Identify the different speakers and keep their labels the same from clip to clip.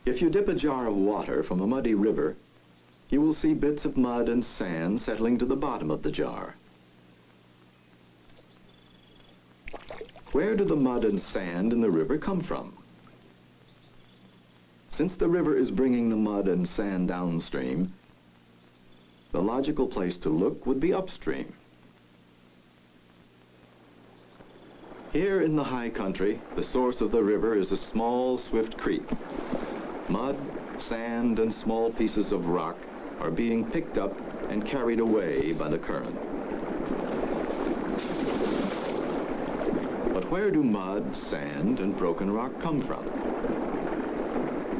Speaker 1: If you dip a jar of water from a muddy river, you will see bits of mud and sand settling to the bottom of the jar. Where do the mud and sand in the river come from? Since the river is bringing the mud and sand downstream, the logical place to look would be upstream. Here in the high country, the source of the river is a small, swift creek. Mud, sand, and small pieces of rock are being picked up and carried away by the current. But where do mud, sand, and broken rock come from?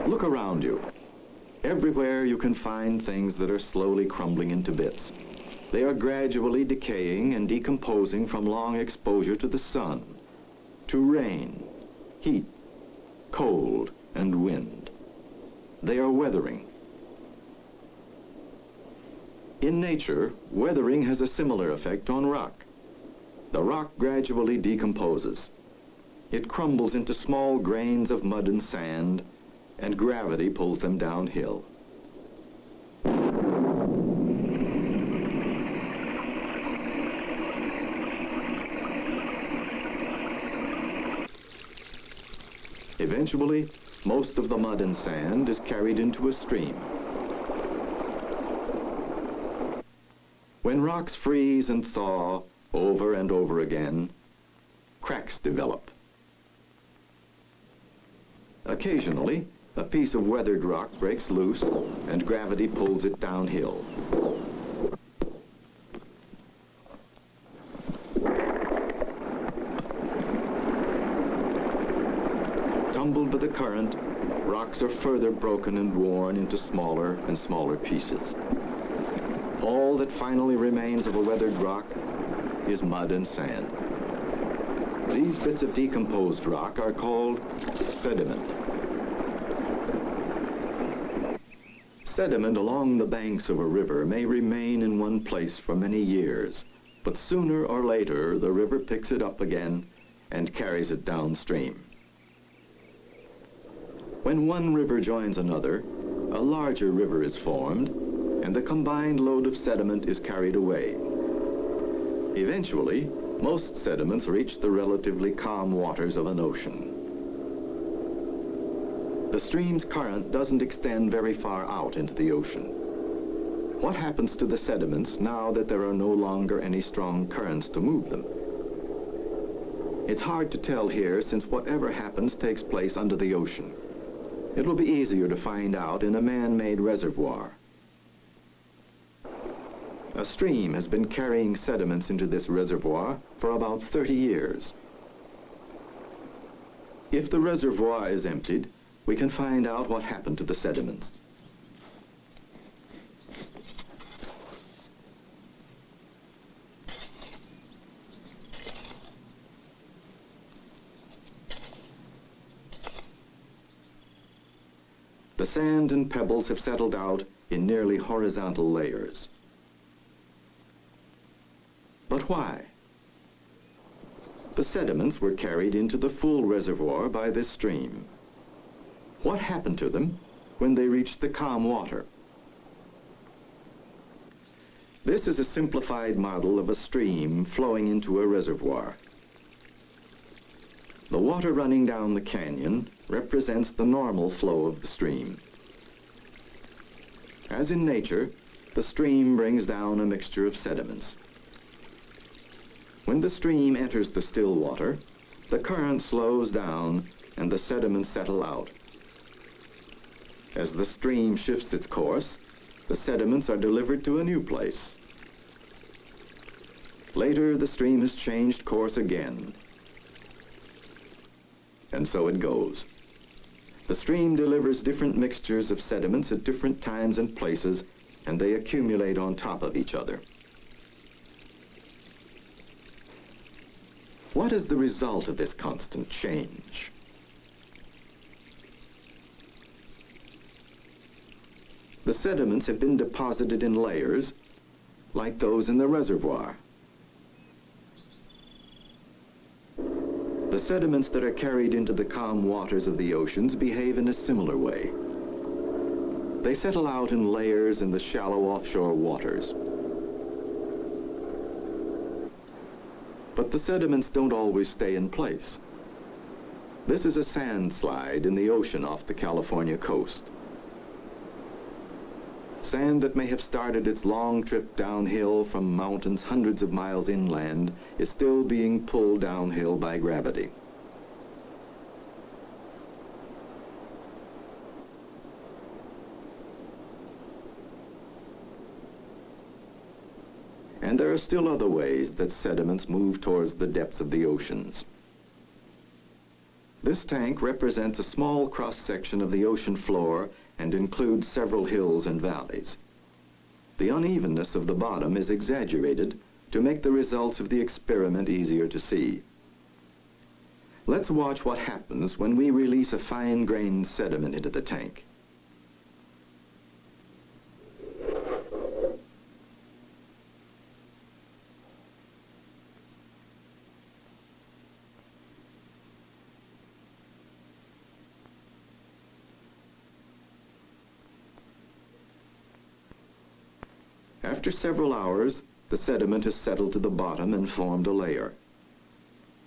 Speaker 1: Look around you. Everywhere you can find things that are slowly crumbling into bits. They are gradually decaying and decomposing from long exposure to the sun, to rain, heat, cold, and wind. They are weathering. In nature, weathering has a similar effect on rock. The rock gradually decomposes. It crumbles into small grains of mud and sand, and gravity pulls them downhill. Eventually, most of the mud and sand is carried into a stream. When rocks freeze and thaw over and over again, cracks develop. Occasionally, a piece of weathered rock breaks loose and gravity pulls it downhill. Tumbled by the current, rocks are further broken and worn into smaller and smaller pieces. All that finally remains of a weathered rock is mud and sand. These bits of decomposed rock are called sediment. Sediment along the banks of a river may remain in one place for many years, but sooner or later the river picks it up again and carries it downstream. When one river joins another, a larger river is formed, and the combined load of sediment is carried away. Eventually, most sediments reach the relatively calm waters of an ocean. The stream's current doesn't extend very far out into the ocean. What happens to the sediments now that there are no longer any strong currents to move them? It's hard to tell here, since whatever happens takes place under the ocean. It will be easier to find out in a man-made reservoir. A stream has been carrying sediments into this reservoir for about 30 years. If the reservoir is emptied, we can find out what happened to the sediments. The sand and pebbles have settled out in nearly horizontal layers. But why? The sediments were carried into the full reservoir by this stream. What happened to them when they reached the calm water? This is a simplified model of a stream flowing into a reservoir. The water running down the canyon represents the normal flow of the stream. As in nature, the stream brings down a mixture of sediments. When the stream enters the still water, the current slows down and the sediments settle out. As the stream shifts its course, the sediments are delivered to a new place. Later, the stream has changed course again. And so it goes. The stream delivers different mixtures of sediments at different times and places, and they accumulate on top of each other. What is the result of this constant change? The sediments have been deposited in layers like those in the reservoir. The sediments that are carried into the calm waters of the oceans behave in a similar way. They settle out in layers in the shallow offshore waters. But the sediments don't always stay in place. This is a sand slide in the ocean off the California coast. Sand that may have started its long trip downhill from mountains hundreds of miles inland is still being pulled downhill by gravity. And there are still other ways that sediments move towards the depths of the oceans. This tank represents a small cross-section of the ocean floor and includes several hills and valleys. The unevenness of the bottom is exaggerated to make the results of the experiment easier to see. Let's watch what happens when we release a fine-grained sediment into the tank. After several hours, the sediment has settled to the bottom and formed a layer.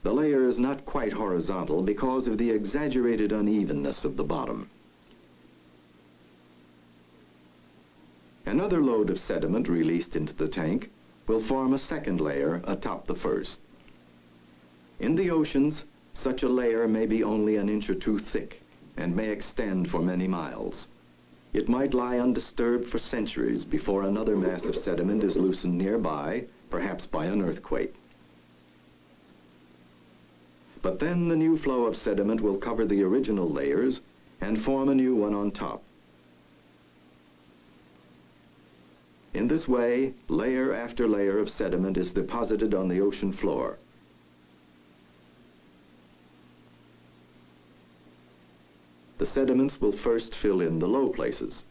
Speaker 1: The layer is not quite horizontal because of the exaggerated unevenness of the bottom. Another load of sediment released into the tank will form a second layer atop the first. In the oceans, such a layer may be only an inch or two thick and may extend for many miles. It might lie undisturbed for centuries before another mass of sediment is loosened nearby, perhaps by an earthquake. But then the new flow of sediment will cover the original layers and form a new one on top. In this way, layer after layer of sediment is deposited on the ocean floor. The sediments will first fill in the low places.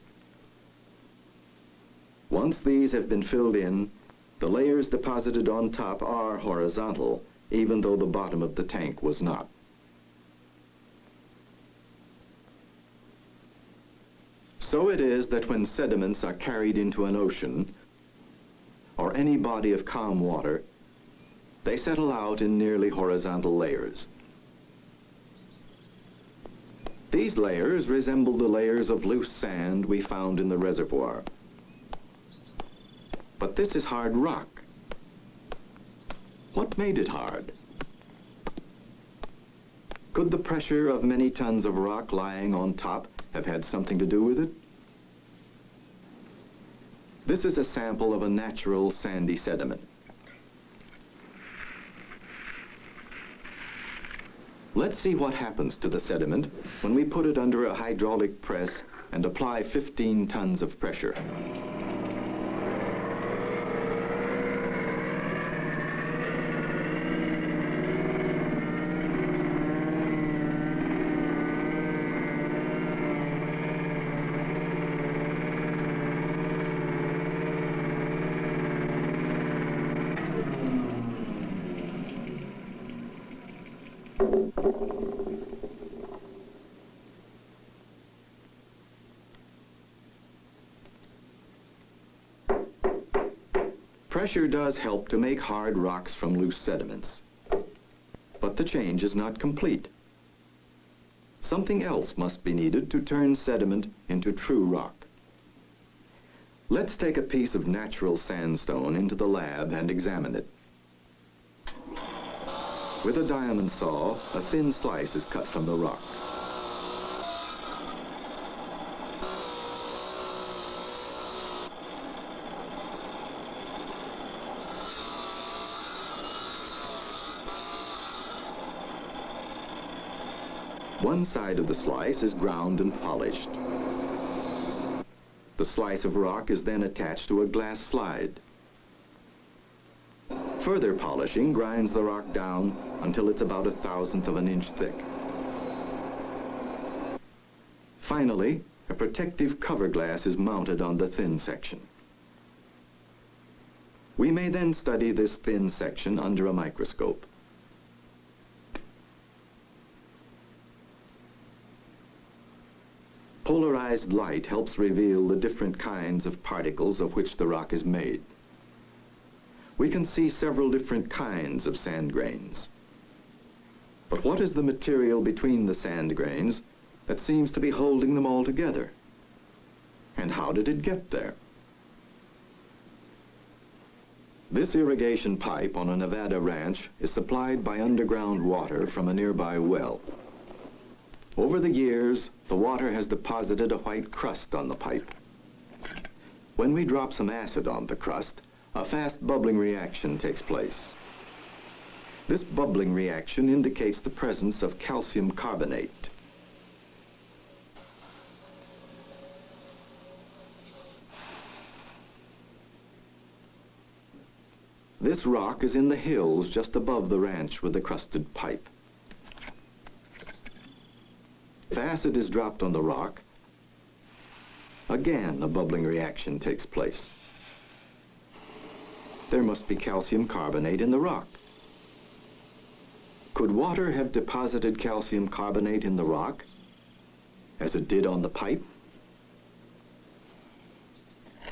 Speaker 1: Once these have been filled in, the layers deposited on top are horizontal, even though the bottom of the tank was not. So it is that when sediments are carried into an ocean, or any body of calm water, they settle out in nearly horizontal layers. These layers resemble the layers of loose sand we found in the reservoir. But this is hard rock. What made it hard? Could the pressure of many tons of rock lying on top have had something to do with it? This is a sample of a natural sandy sediment. Let's see what happens to the sediment when we put it under a hydraulic press and apply 15 tons of pressure. Pressure does help to make hard rocks from loose sediments, but the change is not complete. Something else must be needed to turn sediment into true rock. Let's take a piece of natural sandstone into the lab and examine it. With a diamond saw, a thin slice is cut from the rock. One side of the slice is ground and polished. The slice of rock is then attached to a glass slide. Further polishing grinds the rock down until it's about 1/1000th of an inch thick. Finally, a protective cover glass is mounted on the thin section. We may then study this thin section under a microscope. Polarized light helps reveal the different kinds of particles of which the rock is made. We can see several different kinds of sand grains. But what is the material between the sand grains that seems to be holding them all together? And how did it get there? This irrigation pipe on a Nevada ranch is supplied by underground water from a nearby well. Over the years, the water has deposited a white crust on the pipe. When we drop some acid on the crust, a fast bubbling reaction takes place. This bubbling reaction indicates the presence of calcium carbonate. This rock is in the hills just above the ranch with the crusted pipe. If acid is dropped on the rock, again a bubbling reaction takes place. There must be calcium carbonate in the rock. Could water have deposited calcium carbonate in the rock, as it did on the pipe?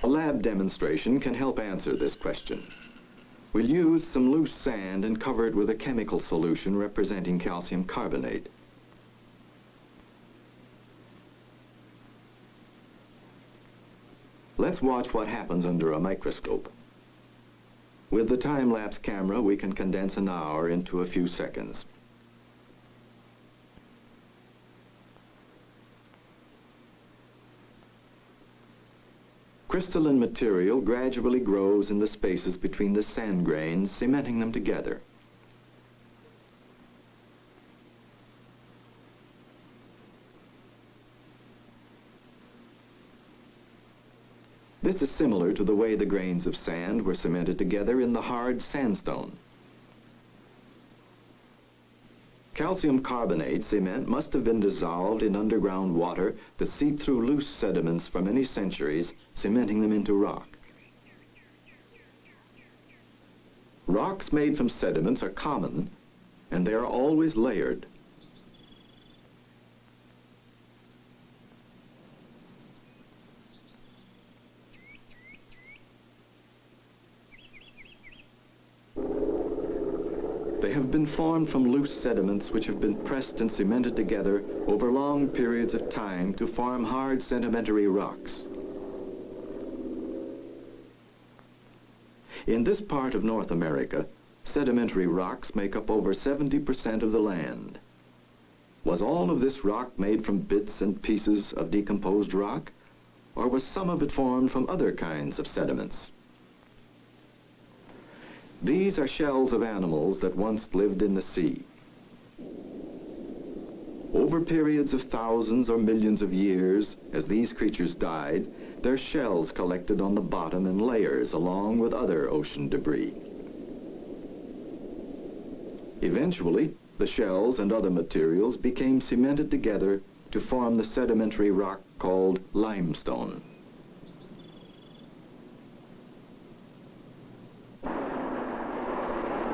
Speaker 1: A lab demonstration can help answer this question. We'll use some loose sand and cover it with a chemical solution representing calcium carbonate. Let's watch what happens under a microscope. With the time-lapse camera, we can condense an hour into a few seconds. Crystalline material gradually grows in the spaces between the sand grains, cementing them together. This is similar to the way the grains of sand were cemented together in the hard sandstone. Calcium carbonate cement must have been dissolved in underground water that seeped through loose sediments for many centuries, cementing them into rock. Rocks made from sediments are common, and they are always layered. They have been formed from loose sediments which have been pressed and cemented together over long periods of time to form hard sedimentary rocks. In this part of North America, sedimentary rocks make up over 70% of the land. Was all of this rock made from bits and pieces of decomposed rock, or was some of it formed from other kinds of sediments? These are shells of animals that once lived in the sea. Over periods of thousands or millions of years, as these creatures died, their shells collected on the bottom in layers along with other ocean debris. Eventually, the shells and other materials became cemented together to form the sedimentary rock called limestone.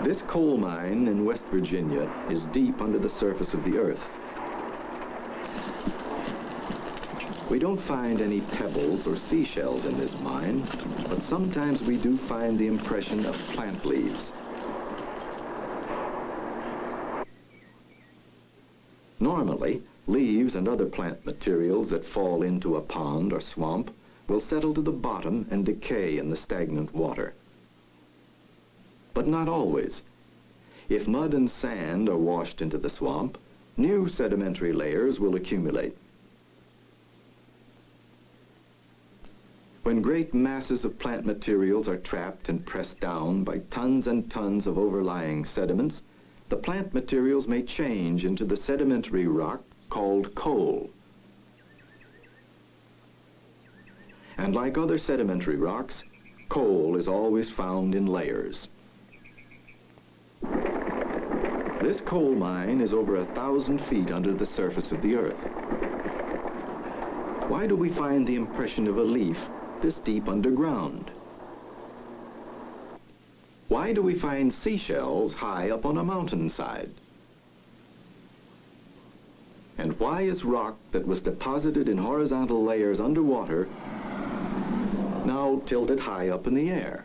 Speaker 1: This coal mine in West Virginia is deep under the surface of the earth. We don't find any pebbles or seashells in this mine, but sometimes we do find the impression of plant leaves. Normally, leaves and other plant materials that fall into a pond or swamp will settle to the bottom and decay in the stagnant water. But not always. If mud and sand are washed into the swamp, new sedimentary layers will accumulate. When great masses of plant materials are trapped and pressed down by tons and tons of overlying sediments, the plant materials may change into the sedimentary rock called coal. And like other sedimentary rocks, coal is always found in layers. This coal mine is over 1,000 feet under the surface of the earth. Why do we find the impression of a leaf this deep underground? Why do we find seashells high up on a mountainside? And why is rock that was deposited in horizontal layers underwater now tilted high up in the air?